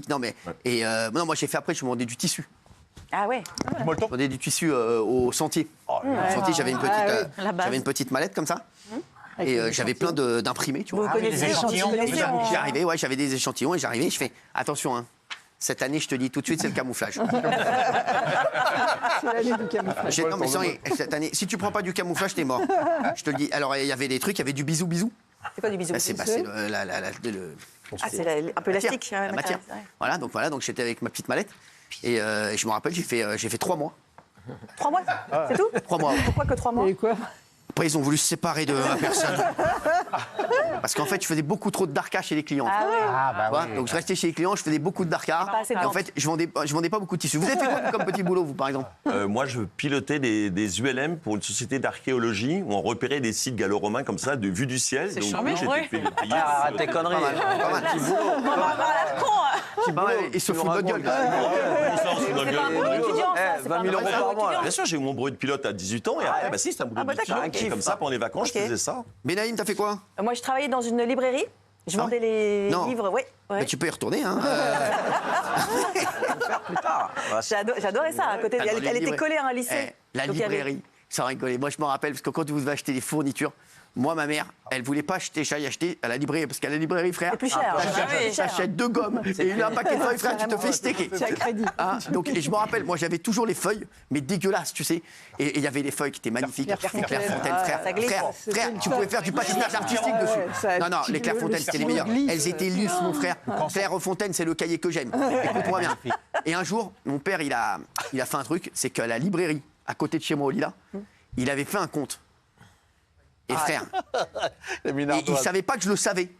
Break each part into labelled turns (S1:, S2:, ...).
S1: Non, mais. Et non, moi, j'ai fait après, je me vendais du tissu.
S2: Ah ouais.
S1: Je vendais du tissu au Sentier. Au Sentier, j'avais une petite mallette comme ça. Et j'avais plein d'imprimés, tu vois.
S2: Vous connaissez,
S1: J'y arrivais, ouais, j'avais des échantillons et j'arrivais, je fais attention, hein. Cette année, je te dis tout de suite, c'est le camouflage.
S3: C'est l'année du camouflage.
S1: Non, mais cette année, si tu prends pas du camouflage, t'es mort. Je te le dis. Alors, il y avait des trucs, il y avait du bisou-bisou.
S2: C'est quoi du bisou?
S1: C'est
S2: un peu élastique.
S1: La matière. Voilà, donc j'étais avec ma petite mallette. Et je me rappelle, j'ai fait 3 mois.
S2: 3 mois, c'est tout?
S1: 3 mois.
S2: Pourquoi que 3 mois?
S3: Et quoi?
S1: Après, ils ont voulu se séparer de la personne. Parce qu'en fait, je faisais beaucoup trop de darka chez les clients. Donc, je restais chez les clients, je faisais beaucoup de darka. Et en fait, je vendais pas beaucoup de tissus. Vous avez fait quoi comme petit boulot, vous, par exemple?
S4: Moi, je pilotais des ULM pour une société d'archéologie où on repérait des sites gallo-romains comme ça, de vue du ciel.
S2: C'est
S4: donc,
S2: charmé,
S4: j'étais payé.
S5: Arrête tes conneries.
S1: Ils se foutent de notre gueule.
S2: C'est pas un boulot étudiant, ça.
S5: 20 000 euros par mois.
S4: Bien sûr, j'ai eu mon brevet de pilote à 18 ans et après, c'est un boulot d'étudiant. Et comme ça, pendant les vacances, je faisais ça.
S1: Benaïm, t'as fait quoi?
S2: Moi, je travaillais dans une librairie. Je vendais les livres, oui.
S1: Mais tu peux y retourner, hein.
S5: Plus tard.
S2: J'adorais ça. À côté, elle était collée à un lycée.
S1: La
S2: Donc, il y avait-
S1: librairie, sans rigoler. Moi, je me rappelle, parce que quand vous devez acheter des fournitures, moi, ma mère, elle voulait pas acheter, j'allais acheter à la librairie, parce qu'à la librairie, frère,
S2: C'est plus cher.
S1: t'achètes 2 gommes et un paquet de feuilles, frère, tu te fais steaker.
S3: C'est à crédit.
S1: Hein, donc, et je me rappelle, moi, j'avais toujours les feuilles, mais dégueulasses, tu sais. Et il y avait les feuilles qui étaient magnifiques. Les Clairefontaine,
S2: ça glisse.
S1: frère, tu pouvais faire du patinage artistique dessus. Non, les Clairefontaine, c'était les meilleures. Elles étaient lisses, mon frère. Clairefontaine, c'est le cahier que j'aime. Écoute-moi bien. Et un jour, mon père, il a fait un truc, c'est qu'à la librairie, à côté de chez moi, au Lila, il avait fait un compte. Et frère, il savait pas que je le savais.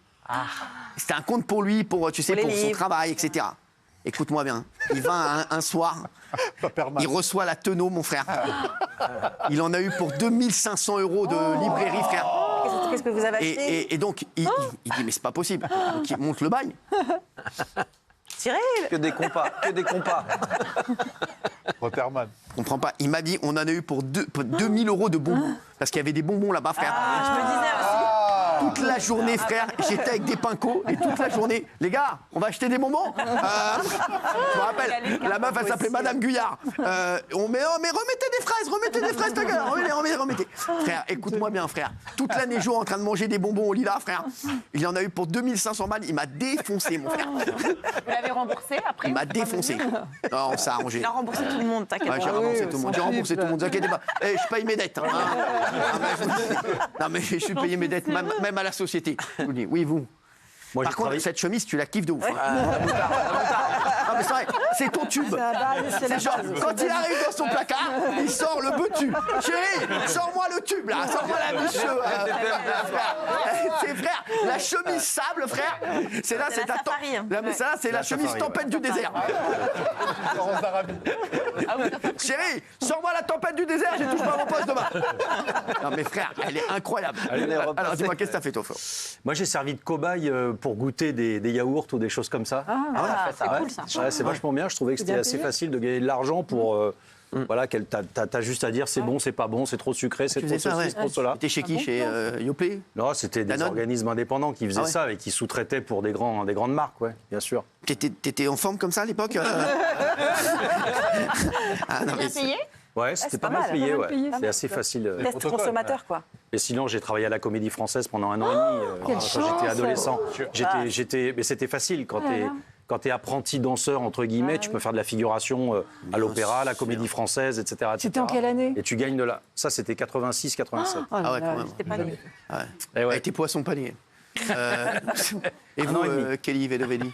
S1: C'était un compte pour lui, pour son travail, etc. Écoute-moi bien, il va un soir, il reçoit la Tenot, mon frère. Il en a eu pour 2500 € de librairie, frère.
S2: Qu'est-ce que vous avez acheté?
S1: Et donc, il dit, mais c'est pas possible. Donc, il monte le bail.
S2: Cyril!
S5: Que des compas.
S6: Roterman.
S1: Je comprends pas. Il m'a dit, on en a eu pour 2000 € de bonbons. Parce qu'il y avait des bonbons là-bas, frère.
S2: Je me disais aussi.
S1: Toute la journée, frère, j'étais avec des pincos et toute la journée, les gars, on va acheter des bonbons. Je me rappelle, la meuf, elle s'appelait Madame Guyard. Mais remettez des fraises, ta gueule, remettez. Frère, écoute-moi bien, frère. Toute l'année, jour en train de manger des bonbons au Lila, frère. Il en a eu pour 2500 balles. Il m'a défoncé, mon frère.
S7: Vous l'avez remboursé après?
S1: Il m'a défoncé. Non, on s'est arrangé.
S2: Il a remboursé tout le monde, t'inquiète
S1: Ouais, j'ai
S2: pas.
S1: remboursé tout le monde. J'ai remboursé tout le monde. Ne vous inquiétez pas. Je paye mes dettes. Non, mais je suis payé mes dettes, même à la société. Je vous dis, oui, vous.
S5: Moi,
S1: Par contre, cette chemise, tu la kiffes de ouf. Hein. Non, mais c'est vrai, c'est ton tube. C'est genre, quand il arrive dans son placard, il sort le bout-tu. Chérie, sors-moi le tube, là. Sors-moi la biche. C'est frère, la chemise sable, frère. C'est là, c'est
S2: la safari.
S1: ça, c'est la chemise tempête du désert.
S6: Laurence d'Arabie.
S1: Chérie, sors-moi la tempête du désert, j'ai touché pas mon poste demain. Non, mais frère, elle est incroyable. Alors, dis-moi, qu'est-ce que t'as fait, toi, Flo?
S5: Moi, j'ai servi de cobaye pour goûter des yaourts ou des choses comme ça.
S7: C'est cool ça.
S5: Ouais, c'est vachement bien. Je trouvais que c'était assez facile de gagner de l'argent pour. Voilà, t'as juste à dire c'est bon, c'est pas bon, c'est trop sucré, c'est trop ceci, c'est trop cela.
S1: T'es chez qui? Chez Yoplait?
S5: Non, c'était des organismes indépendants qui faisaient ça et qui sous-traitaient pour des grandes marques, ouais, bien sûr.
S1: T'étais en forme comme ça à l'époque?
S7: Bien payé?
S5: Ouais, c'était pas mal payé, ouais. C'est assez facile.
S2: Test consommateur, quoi.
S5: Et sinon, j'ai travaillé à la Comédie Française pendant 1 an et demi
S3: quelle
S5: quand
S3: chance.
S5: j'étais adolescent. Mais c'était facile quand t'es apprenti danseur entre guillemets, tu peux faire de la figuration à l'opéra, à la Comédie Française, etc.
S3: C'était en quelle année?
S5: Et tu gagnes de là. Ça, c'était 86, 87.
S1: Ah ouais, quand même.
S2: C'était pas né.
S5: Et ouais.
S1: Avec tes poissons paniers. Et vous,
S5: an et demi.
S1: Kelly Velovelli?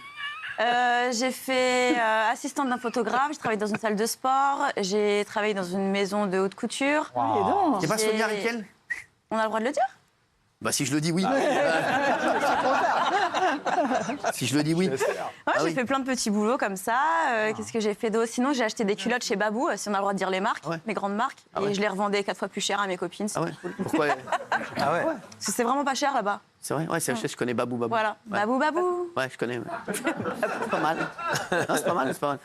S7: J'ai fait assistante d'un photographe, j'ai travaillé dans une salle de sport, j'ai travaillé dans une maison de haute couture.
S1: C'est pas Sonia Riquel?
S7: On a le droit de le dire?
S1: Bah si je le dis oui. Si je le dis oui.
S7: Ouais, j'ai fait plein de petits boulots comme ça. Qu'est-ce que j'ai fait d'autre? Sinon, j'ai acheté des culottes chez Babou, si on a le droit de dire les marques, les grandes marques. Et je les revendais 4 fois plus cher à mes copines.
S1: Ah ouais?
S7: Cool.
S1: Pourquoi?
S5: Ah ouais.
S7: Parce que c'est vraiment pas cher là-bas.
S1: C'est vrai? Ouais, je connais Babou.
S7: Voilà,
S1: Ouais.
S7: Babou.
S1: Ouais, je connais. Ouais. C'est pas mal. Non, c'est pas mal, c'est pas mal.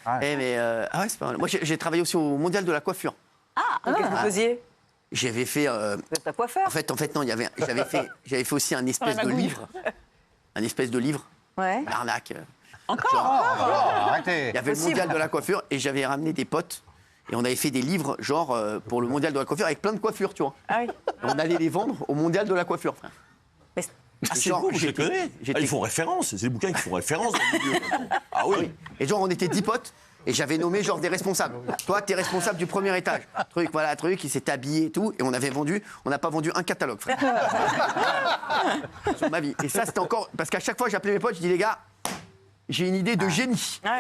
S1: C'est pas mal. Moi, j'ai travaillé aussi au Mondial de la coiffure.
S2: Qu'est-ce que vous faisiez?
S1: J'avais fait.
S2: Vous êtes un coiffeur?
S1: En fait, non. J'avais fait aussi un espèce de livre. Un espèce de livre.
S2: Ouais.
S1: L'arnaque.
S3: Arrêtez.
S1: Il y avait le mondial de la coiffure et j'avais ramené des potes. Et on avait fait des livres, genre, pour le mondial de la coiffure, avec plein de coiffures, tu vois.
S2: Ah oui.
S1: Et on allait les vendre au mondial de la coiffure, frère.
S2: Mais
S4: C'est beau, je les connais. Ils font référence. C'est des bouquins qui font référence dans le milieu. Ah oui.
S1: Et genre, on était 10 potes. Et j'avais nommé genre des responsables. Toi, t'es responsable du premier étage. Truc, il s'est habillé et tout. Et on avait vendu, on n'a pas vendu un catalogue, frère. Sur ma vie. Et ça, c'était encore. Parce qu'à chaque fois, j'appelais mes potes, je dis, les gars, j'ai une idée de génie.
S2: Ouais.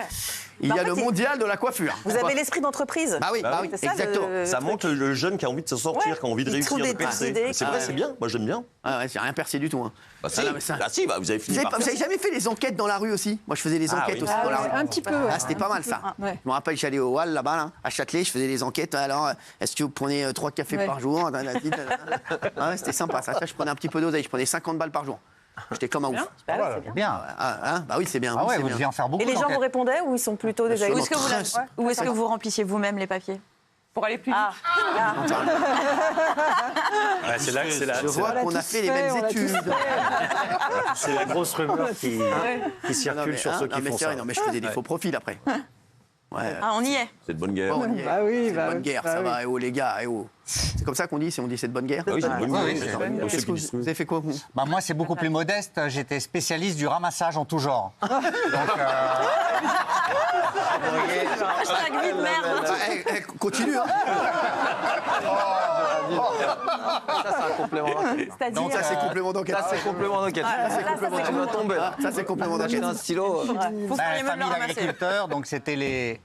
S1: Il y a le mondial de la coiffure.
S2: Vous avez l'esprit d'entreprise.
S1: Bah oui,
S2: C'est ça,
S1: exactement.
S4: Ça montre le jeune qui a envie de se sortir, qui a envie de réussir, de percer. C'est vrai, c'est bien. Moi, j'aime bien.
S1: Ah ouais, j'ai rien percé du tout. Hein.
S4: Bah si,
S1: Ah non, mais ça-
S4: vous avez fini
S1: Vous
S4: par
S1: avez jamais fait les enquêtes dans la rue aussi? Moi, je faisais les enquêtes aussi dans la rue.
S8: Un petit peu, ouais.
S1: Ah, c'était pas mal ça.
S8: Ouais.
S1: Je me rappelle, j'allais au Hall là-bas, là, à Châtelet, je faisais les enquêtes. Alors, est-ce que vous prenez 3 cafés
S8: Ouais.
S1: par jour? Ah ouais, c'était sympa ça. Ça, je prenais un petit peu d'oseille, je prenais 50 balles par jour. J'étais comme un ouf.
S2: Bah ouais, c'est bien.
S3: Bien.
S1: Ah, hein, bah oui, c'est bien.
S3: Ah
S1: oui,
S3: ouais,
S1: c'est
S3: vous
S1: bien.
S3: deviez en faire beaucoup.
S2: Et les gens vous
S3: d'enquêtes.
S2: répondaient ou ils sont plutôt des
S1: Sûrement.
S7: Où est-ce que vous,
S1: Très-
S7: où est-ce que vous remplissiez vous-même les papiers?
S9: Pour aller plus vite.
S2: Ah,
S5: Ouais, c'est là que c'est la,
S1: Je
S5: c'est
S1: vois
S5: la-
S1: qu'on a fait les mêmes études.
S5: c'est la grosse rumeur qui
S1: Non,
S5: circule
S1: mais,
S5: sur
S1: hein,
S5: ceux
S1: non,
S5: qui
S1: mais
S5: font
S1: c'est vrai,
S5: ça.
S1: non, mais je faisais des faux profils après. Ouais.
S7: Ah, on y est.
S4: C'est de bonne guerre.
S1: Bon,
S8: Bah oui,
S1: c'est de
S8: bah
S1: bonne
S8: oui.
S1: guerre,
S8: Bah
S1: ça
S8: oui.
S1: va. Eh oh, les gars, eh oh. C'est comme ça qu'on dit, on dit c'est de bonne guerre.
S4: Ah oui, c'est de bonne
S3: Ouais,
S4: guerre.
S3: oui,
S4: c'est
S3: c'est
S4: ça.
S1: Qu'est-ce que vous avez fait quoi, vous?
S3: Bah, moi, c'est beaucoup plus modeste. J'étais spécialiste du ramassage en tout genre. Donc,
S7: Hashtag vie de merde.
S1: Continue, hein.
S6: Ça, c'est un complément d'enquête.
S2: c'est-à-dire.
S1: Donc ça, c'est complément d'enquête.
S6: Ça, c'est complément d'enquête.
S1: Ça, c'est complément
S6: Ça doit tomber, là.
S1: Ça, c'est complément d'enquête.
S6: J'ai un stylo.
S7: Vous
S3: bah,
S7: pourriez même le
S3: famille
S7: ramasser.
S3: d'agriculteurs, donc c'était les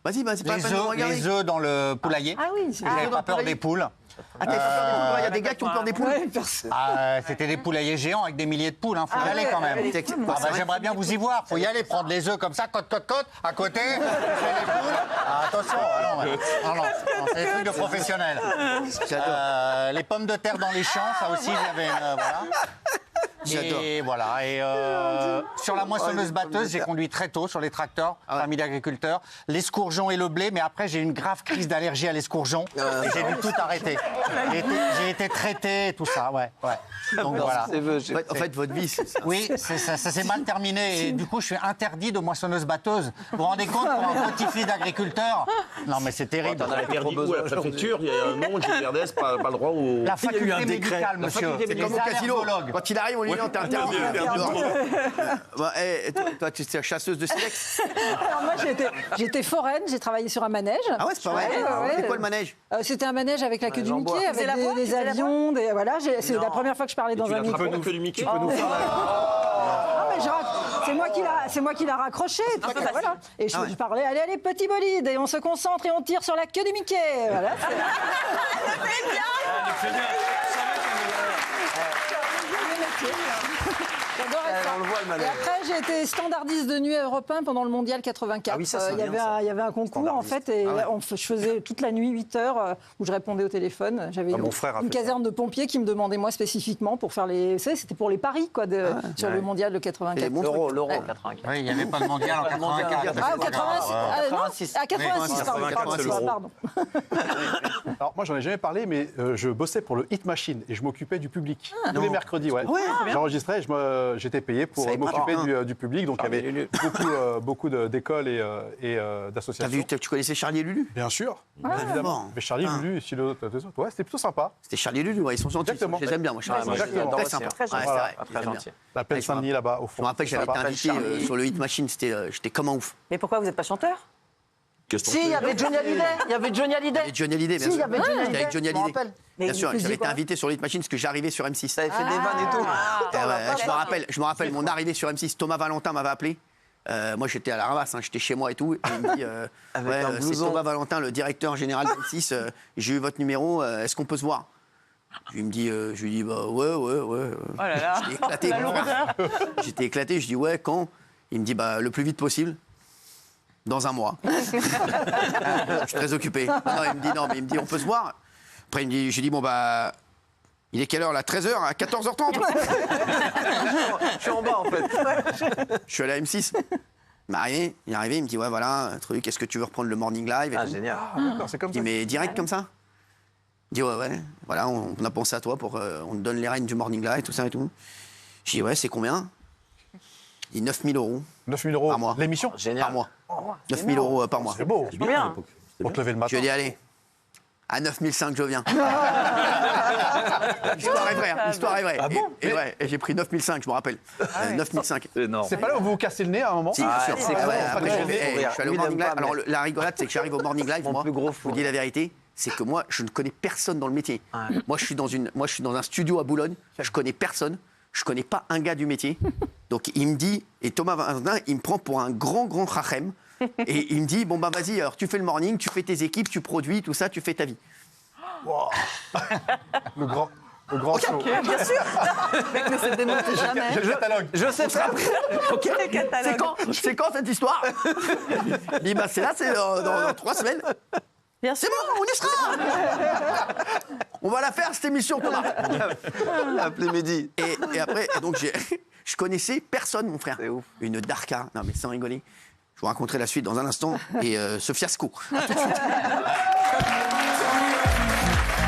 S1: Vas-y, c'est pas la peine de me regarder.
S3: les œufs dans le poulailler.
S8: Ah oui, c'est
S3: J'avais pas peur des poules.
S1: Ah, t'as pas peur des poules? Il y a des gars qui ont peur des poules.
S8: Ouais, personne.
S3: Ah, c'était des poulaiers géants avec des milliers de poules. Faut y aller quand même.
S1: C'est
S3: Ah, bah, j'aimerais bien vous y voir. Faut y aller, prendre les œufs comme ça, côte, à côté, faire les poules. Ah, attention, non, c'est des trucs de professionnels. Les pommes de terre dans les champs, ça aussi, j'avais voilà.
S1: J'adore.
S3: Et voilà. Et sur la moissonneuse-batteuse, j'ai conduit très tôt sur les tracteurs, famille d'agriculteurs, l'escourgeon et le blé. Mais après, j'ai eu une grave crise d'allergie à l'escourgeon et j'ai dû tout arrêter. J'ai été traité, tout ça, ouais. Donc voilà.
S1: En fait, votre vie, c'est ça.
S3: Oui, ça s'est mal terminé et du coup, je suis interdit de moissonneuse-batteuse. Vous vous rendez compte pour un petit-fils d'agriculteur? Non, mais c'est terrible.
S4: T'en as interdit où à la préfecture? Il y a un nom, GPRDS, pas le droit au.
S3: La faculté médicale, monsieur.
S1: C'est comme au casino.
S3: allergologues.
S1: Quand il arrive, on lui dit non, t'es interdit. Bah, toi, tu es chasseuse de silex.
S8: Alors moi, j'étais foraine, j'ai travaillé sur un manège.
S1: Ah ouais, c'est pas vrai.
S8: Ouais.
S1: C'est quoi le manège?
S8: C'était un manège avec la queue du
S1: j'en bois.
S8: Mickey,
S2: Tu faisais
S8: avec
S2: la voix,
S8: des
S2: tu faisais la
S8: avions, voilà. C'est la première fois que je parlais dans un micro.
S4: Que du Mickey.
S8: Ah, mais c'est moi qui l'a raccroché. Voilà. Et je parlais, allez, petit bolide, et on se concentre et on tire sur la queue du Mickey. Voilà. J'adorais ça.
S6: On le voit, le
S8: Et
S6: manège.
S8: après, j'ai été standardiste de nuit à Europe 1 pendant le mondial 84.
S6: Ah oui, ça, c'est
S8: il y
S6: bien, ça.
S8: avait un concours, en fait, et je faisais toute la nuit, 8 heures, où je répondais au téléphone. J'avais
S5: mon frère a
S8: une
S5: fait
S8: caserne de pompiers qui me demandait, moi, spécifiquement, pour faire les. Vous savez, c'était pour les paris, quoi, sur le mondial de 84.
S6: L'euro,
S8: Ouais.
S6: 84.
S3: Oui, il n'y avait pas de mondial en 84.
S8: Ah, 86. Ah, non,
S6: 86.
S8: à 86, pardon.
S6: Alors, moi, j'en ai jamais parlé, mais je bossais pour le Hit Machine et je m'occupais du public. Tous les mercredis, ouais. J'enregistrais, j'étais payé pour m'occuper du public. Donc, il y avait beaucoup d'écoles et d'associations.
S1: Tu connaissais Charlie et Lulu?
S6: Bien sûr,
S1: Ah,
S6: évidemment. Mais Charlie, Lulu, et ouais, c'était plutôt sympa.
S1: C'était Charlie et Lulu, ouais, ils sont gentils.
S6: Exactement.
S1: Je les aime bien, moi, Charlie.
S6: Exactement.
S1: Très sympa.
S2: Très gentil.
S1: Ouais, c'est vrai,
S6: Voilà.
S1: je les aime bien.
S6: La plaine Saint-Denis, là-bas, au fond.
S1: Je me rappelle, j'avais été
S6: Sympa.
S1: invité sur le Hit Machine, j'étais comme un ouf.
S2: Mais pourquoi vous n'êtes pas chanteur?
S4: Qu'est-ce
S2: Si, il y avait Johnny Hallyday. Il y avait Johnny Hallyday.
S1: Et Johnny Hallyday, bien
S2: Si, il y
S1: sûr.
S2: avait Johnny Hallyday.
S1: Avec Johnny
S2: je me
S1: Hallyday.
S2: rappelle.
S1: Bien
S2: Mais
S1: sûr,
S2: vous faisiez
S1: j'avais été
S2: quoi?
S1: invité sur le Hit Machine parce que j'arrivais sur M6.
S6: T'avais fait des vannes et tout.
S1: Je me rappelle, mon arrivée sur M6, Thomas Valentin m'avait appelé. Moi, j'étais à la ramasse, j'étais chez moi et tout. Et il me dit ouais,
S6: un
S1: c'est
S6: blouson.
S1: Thomas Valentin, le directeur général d'M6. J'ai eu votre numéro, est-ce qu'on peut se voir? Je lui dis, bah ouais.
S9: Oh là là.
S1: J'étais éclaté. mon frère. J'étais éclaté, je dis, ouais, quand? Il me dit, bah le plus vite possible. Dans un mois. Je suis très occupé. Non, il me dit, on peut se voir? Après, j'ai dit, bon, bah, il est quelle heure là? 13h? À 14h30?
S6: Je suis en bas, en fait.
S1: Je suis allé à M6. Il est arrivé, il me dit, ouais, voilà, un truc, est-ce que tu veux reprendre le morning live et
S6: Ah,
S1: tout.
S6: génial. D'accord, c'est comme
S1: Je
S6: ça.
S1: dis, mais direct comme ça? Il dit, ouais, voilà, on a pensé à toi pour. On te donne les rênes du morning live, tout ça et tout. Je dis, ouais, c'est combien? dit 9 000 euros.
S6: 9 000 euros
S1: par mois.
S6: L'émission
S1: Par mois. 9 000 euros par mois.
S6: C'est beau.
S9: C'est bien.
S6: Pour te lever le matin.
S1: Je lui ai dit, allez, à 9 500 je viens. L'histoire est vraie. L'histoire est vraie.
S6: Ah bon
S1: Et j'ai pris 9 500, je me rappelle. 9 500.
S5: C'est énorme.
S6: C'est pas là où vous vous cassez le nez à un moment
S1: Si, bien sûr.
S5: c'est
S1: Après,
S5: cool.
S1: je suis allé au
S10: Lui,
S1: Morning
S10: n'aime
S1: Live.
S10: pas,
S1: Alors,
S10: mais-
S1: la rigolade, c'est que j'arrive au Morning Live,
S10: Mon
S1: moi,
S10: plus gros
S1: je vous dis la vérité, c'est que moi, je ne connais personne dans le métier. Moi, je suis dans un studio à Boulogne, je connais personne, je connais pas un gars du métier. Donc, il me dit, et Thomas Valentin, il me prend pour un grand rachem, et il me dit, bon, bah, vas-y, alors, tu fais le morning, tu fais tes équipes, tu produis, tout ça, tu fais ta vie.
S6: Le grand show.
S2: Bien sûr. Le mec ne se démonte jamais.
S6: J'ai le catalogue.
S10: Je sais pas.
S1: Ok. C'est quand cette histoire? Il dit, bah, c'est là, c'est dans 3 semaines.
S2: Bien
S1: C'est
S2: sûr.
S1: bon, on y sera. On va la faire, cette émission, Thomas.
S10: Appelez Mehdi.
S1: Et après, donc, je connaissais personne, mon frère.
S10: C'est ouf.
S1: Une darka. Non, mais sans rigoler. Je vous raconterai la suite dans un instant. Et ce fiasco. À tout de suite.